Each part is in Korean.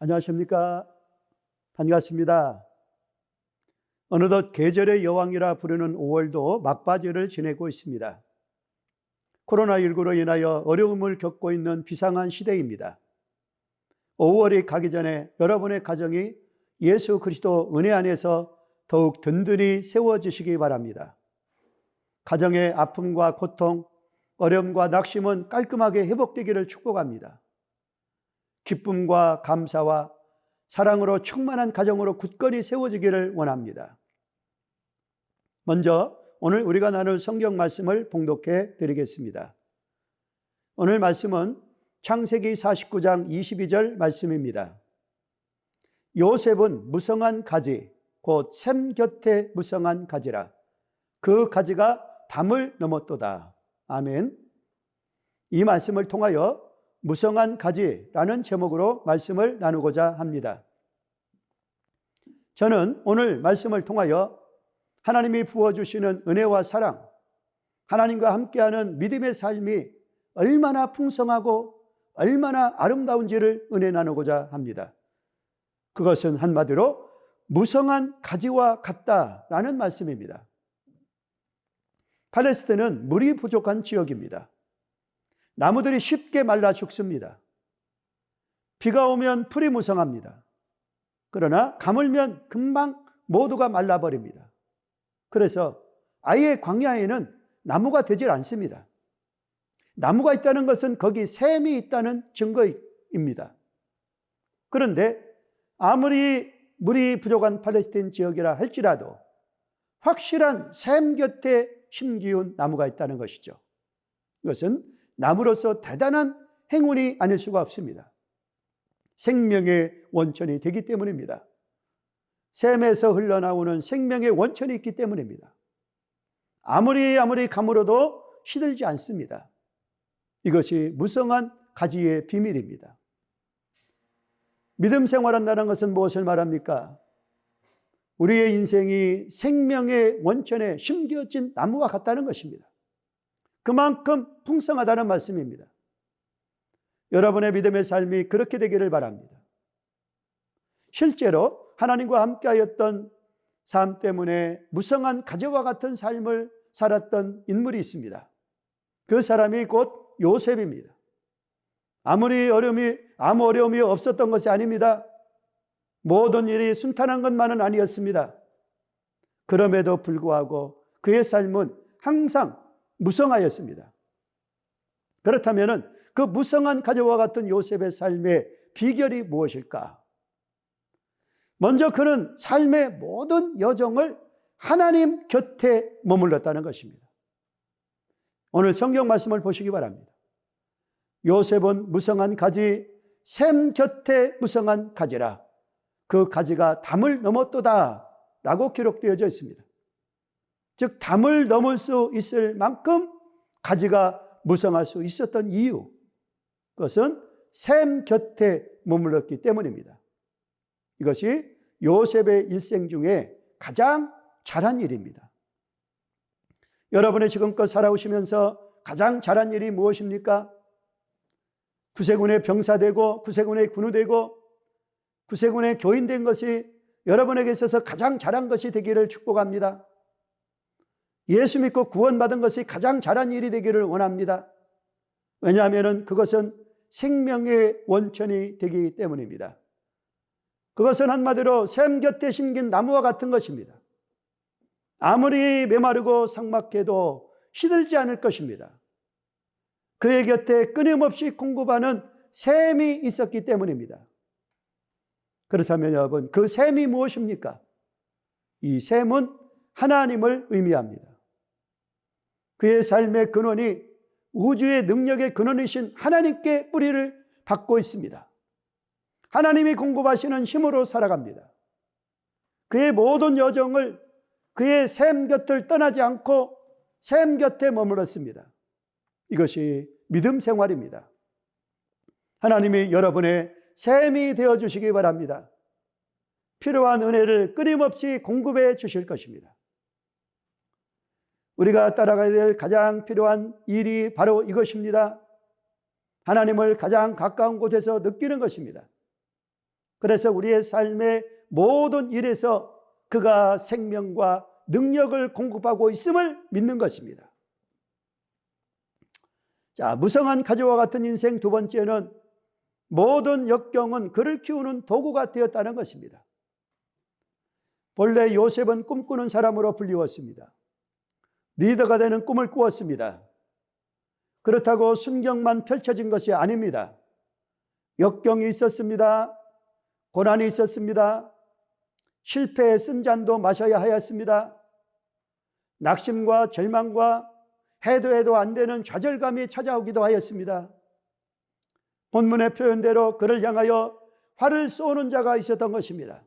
안녕하십니까? 반갑습니다. 어느덧 계절의 여왕이라 부르는 5월도 막바지를 지내고 있습니다. 코로나19로 인하여 어려움을 겪고 있는 비상한 시대입니다. 5월이 가기 전에 여러분의 가정이 예수 그리스도 은혜 안에서 더욱 든든히 세워지시기 바랍니다. 가정의 아픔과 고통, 어려움과 낙심은 깔끔하게 회복되기를 축복합니다. 기쁨과 감사와 사랑으로 충만한 가정으로 굳건히 세워지기를 원합니다. 먼저 오늘 우리가 나눌 성경 말씀을 봉독해 드리겠습니다. 오늘 말씀은 창세기 49장 22절 말씀입니다. 요셉은 무성한 가지, 곧 샘 곁에 무성한 가지라. 그 가지가 담을 넘었도다. 아멘. 이 말씀을 통하여 무성한 가지라는 제목으로 말씀을 나누고자 합니다. 저는 오늘 말씀을 통하여 하나님이 부어주시는 은혜와 사랑, 하나님과 함께하는 믿음의 삶이 얼마나 풍성하고 얼마나 아름다운지를 은혜 나누고자 합니다. 그것은 한마디로 무성한 가지와 같다라는 말씀입니다. 팔레스타인은 물이 부족한 지역입니다. 나무들이 쉽게 말라 죽습니다. 비가 오면 풀이 무성합니다. 그러나 가물면 금방 모두가 말라버립니다. 그래서 아예 광야에는 나무가 되질 않습니다. 나무가 있다는 것은 거기 샘이 있다는 증거입니다. 그런데 아무리 물이 부족한 팔레스타인 지역이라 할지라도 확실한 샘 곁에 심기운 나무가 있다는 것이죠. 이것은 나무로서 대단한 행운이 아닐 수가 없습니다. 생명의 원천이 되기 때문입니다. 샘에서 흘러나오는 생명의 원천이 있기 때문입니다. 아무리 가물어도 시들지 않습니다. 이것이 무성한 가지의 비밀입니다. 믿음 생활한다는 것은 무엇을 말합니까? 우리의 인생이 생명의 원천에 심겨진 나무와 같다는 것입니다. 그만큼 풍성하다는 말씀입니다. 여러분의 믿음의 삶이 그렇게 되기를 바랍니다. 실제로 하나님과 함께하였던 삶 때문에 무성한 가지와 같은 삶을 살았던 인물이 있습니다. 그 사람이 곧 요셉입니다. 아무 어려움이 없었던 것이 아닙니다. 모든 일이 순탄한 것만은 아니었습니다. 그럼에도 불구하고 그의 삶은 항상 무성하였습니다. 그렇다면 그 무성한 가지와 같은 요셉의 삶의 비결이 무엇일까? 먼저 그는 삶의 모든 여정을 하나님 곁에 머물렀다는 것입니다. 오늘 성경 말씀을 보시기 바랍니다. 요셉은 무성한 가지, 샘 곁에 무성한 가지라. 그 가지가 담을 넘었도다 라고 기록되어져 있습니다. 즉 담을 넘을 수 있을 만큼 가지가 무성할 수 있었던 이유, 그것은 샘 곁에 머물렀기 때문입니다. 이것이 요셉의 일생 중에 가장 잘한 일입니다. 여러분의 지금껏 살아오시면서 가장 잘한 일이 무엇입니까? 구세군의 병사되고 구세군의 군우되고 구세군의 교인된 것이 여러분에게 있어서 가장 잘한 것이 되기를 축복합니다. 예수 믿고 구원받은 것이 가장 잘한 일이 되기를 원합니다. 왜냐하면 그것은 생명의 원천이 되기 때문입니다. 그것은 한마디로 샘 곁에 심긴 나무와 같은 것입니다. 아무리 메마르고 삭막해도 시들지 않을 것입니다. 그의 곁에 끊임없이 공급하는 샘이 있었기 때문입니다. 그렇다면 여러분, 그 샘이 무엇입니까? 이 샘은 하나님을 의미합니다. 그의 삶의 근원이 우주의 능력의 근원이신 하나님께 뿌리를 받고 있습니다. 하나님이 공급하시는 힘으로 살아갑니다. 그의 모든 여정을 그의 샘 곁을 떠나지 않고 샘 곁에 머물렀습니다. 이것이 믿음 생활입니다. 하나님이 여러분의 샘이 되어주시기 바랍니다. 필요한 은혜를 끊임없이 공급해 주실 것입니다. 우리가 따라가야 될 가장 필요한 일이 바로 이것입니다. 하나님을 가장 가까운 곳에서 느끼는 것입니다. 그래서 우리의 삶의 모든 일에서 그가 생명과 능력을 공급하고 있음을 믿는 것입니다. 자, 무성한 가지와 같은 인생 두 번째는 모든 역경은 그를 키우는 도구가 되었다는 것입니다. 본래 요셉은 꿈꾸는 사람으로 불리웠습니다. 리더가 되는 꿈을 꾸었습니다. 그렇다고 순경만 펼쳐진 것이 아닙니다. 역경이 있었습니다. 고난이 있었습니다. 실패의 쓴 잔도 마셔야 하였습니다. 낙심과 절망과 해도 안 되는 좌절감이 찾아오기도 하였습니다. 본문의 표현대로 그를 향하여 활을 쏘는 자가 있었던 것입니다.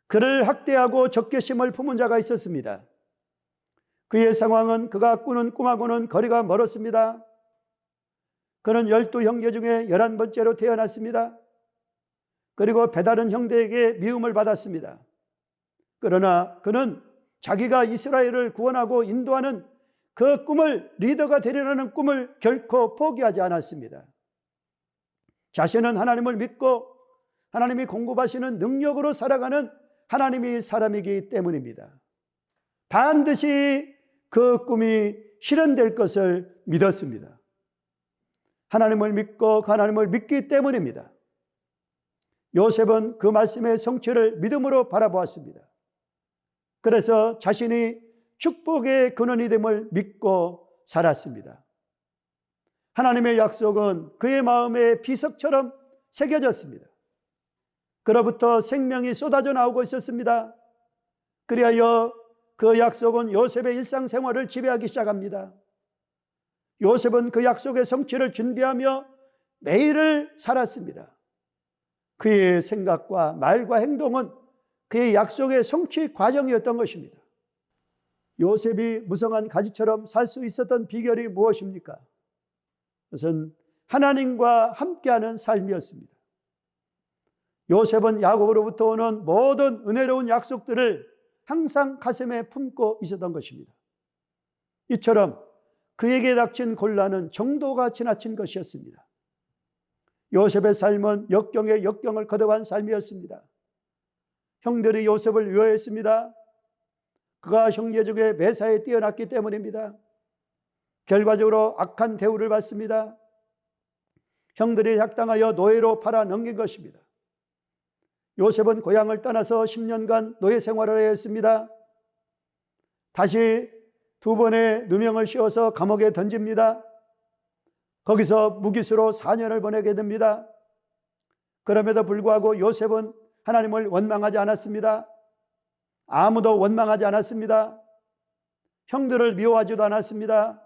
그를 학대하고 적개심을 품은 자가 있었습니다. 그의 상황은 그가 꾸는 꿈하고는 거리가 멀었습니다. 그는 12형제 중에 11번째로 태어났습니다. 그리고 배다른 형제에게 미움을 받았습니다. 그러나 그는 자기가 이스라엘을 구원하고 인도하는 그 꿈을, 리더가 되려는 꿈을 결코 포기하지 않았습니다. 자신은 하나님을 믿고 하나님이 공급하시는 능력으로 살아가는 하나님이 사람이기 때문입니다. 반드시 그 꿈이 실현될 것을 믿었습니다. 하나님을 믿고 그 하나님을 믿기 때문입니다. 요셉은 그 말씀의 성취를 믿음으로 바라보았습니다. 그래서 자신이 축복의 근원이 됨을 믿고 살았습니다. 하나님의 약속은 그의 마음에 비석처럼 새겨졌습니다. 그로부터 생명이 쏟아져 나오고 있었습니다. 그리하여 그 약속은 요셉의 일상생활을 지배하기 시작합니다. 요셉은 그 약속의 성취를 준비하며 매일을 살았습니다. 그의 생각과 말과 행동은 그의 약속의 성취 과정이었던 것입니다. 요셉이 무성한 가지처럼 살 수 있었던 비결이 무엇입니까? 그것은 하나님과 함께하는 삶이었습니다. 요셉은 야곱으로부터 오는 모든 은혜로운 약속들을 항상 가슴에 품고 있었던 것입니다. 이처럼 그에게 닥친 곤란은 정도가 지나친 것이었습니다. 요셉의 삶은 역경에 역경을 거듭한 삶이었습니다. 형들이 요셉을 위로했습니다. 그가 형제 중에 매사에 뛰어났기 때문입니다. 결과적으로 악한 대우를 받습니다. 형들이 약당하여 노예로 팔아 넘긴 것입니다. 요셉은 고향을 떠나서 10년간 노예 생활을 했습니다. 다시 두 번의 누명을 씌워서 감옥에 던집니다. 거기서 무기수로 4년을 보내게 됩니다. 그럼에도 불구하고 요셉은 하나님을 원망하지 않았습니다. 아무도 원망하지 않았습니다. 형들을 미워하지도 않았습니다.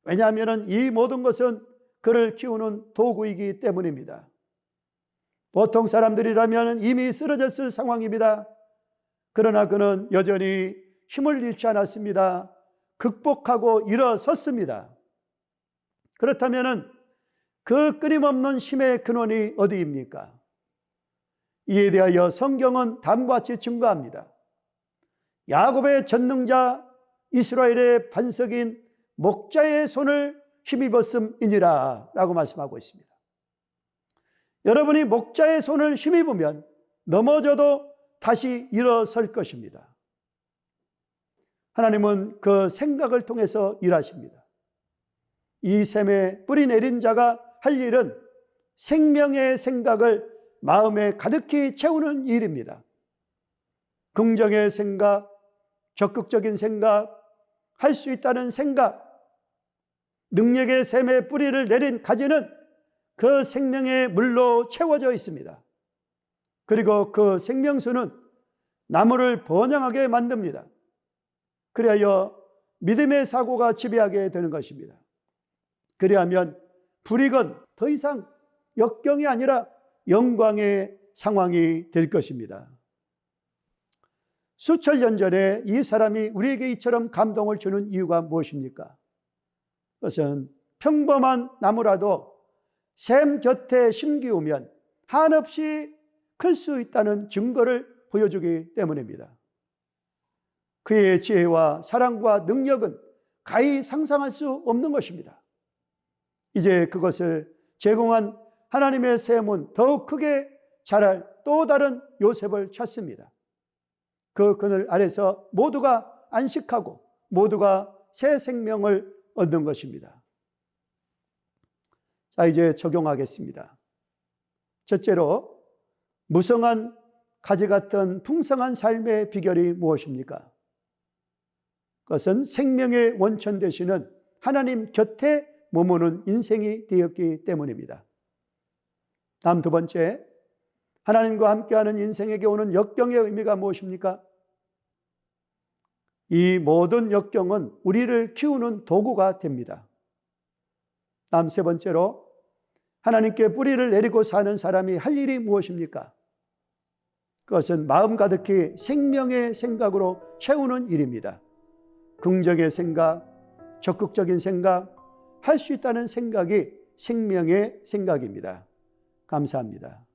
왜냐하면 이 모든 것은 그를 키우는 도구이기 때문입니다. 보통 사람들이라면 이미 쓰러졌을 상황입니다. 그러나 그는 여전히 힘을 잃지 않았습니다. 극복하고 일어섰습니다. 그렇다면 그 끊임없는 힘의 근원이 어디입니까? 이에 대하여 성경은 다음과 같이 증거합니다. 야곱의 전능자 이스라엘의 반석인 목자의 손을 힘입었음이니라 라고 말씀하고 있습니다. 여러분이 목자의 손을 힘입으면 넘어져도 다시 일어설 것입니다. 하나님은 그 생각을 통해서 일하십니다. 이 샘에 뿌리 내린 자가 할 일은 생명의 생각을 마음에 가득히 채우는 일입니다. 긍정의 생각, 적극적인 생각, 할 수 있다는 생각, 능력의 샘에 뿌리를 내린 가지는 그 생명의 물로 채워져 있습니다. 그리고 그 생명수는 나무를 번영하게 만듭니다. 그리하여 믿음의 사고가 지배하게 되는 것입니다. 그리하면 불익은 더 이상 역경이 아니라 영광의 상황이 될 것입니다. 수천 년 전에 이 사람이 우리에게 이처럼 감동을 주는 이유가 무엇입니까? 그것은 평범한 나무라도 샘 곁에 심기우면 한없이 클 수 있다는 증거를 보여주기 때문입니다. 그의 지혜와 사랑과 능력은 가히 상상할 수 없는 것입니다. 이제 그것을 제공한 하나님의 샘은 더욱 크게 자랄 또 다른 요셉을 찾습니다. 그 그늘 아래서 모두가 안식하고 모두가 새 생명을 얻는 것입니다. 자, 이제 적용하겠습니다. 첫째로, 무성한 가지 같은 풍성한 삶의 비결이 무엇입니까? 그것은 생명의 원천 되시는 하나님 곁에 머무는 인생이 되었기 때문입니다. 다음 두 번째, 하나님과 함께하는 인생에게 오는 역경의 의미가 무엇입니까? 이 모든 역경은 우리를 키우는 도구가 됩니다. 다음 세 번째로, 하나님께 뿌리를 내리고 사는 사람이 할 일이 무엇입니까? 그것은 마음 가득히 생명의 생각으로 채우는 일입니다. 긍정의 생각, 적극적인 생각, 할 수 있다는 생각이 생명의 생각입니다. 감사합니다.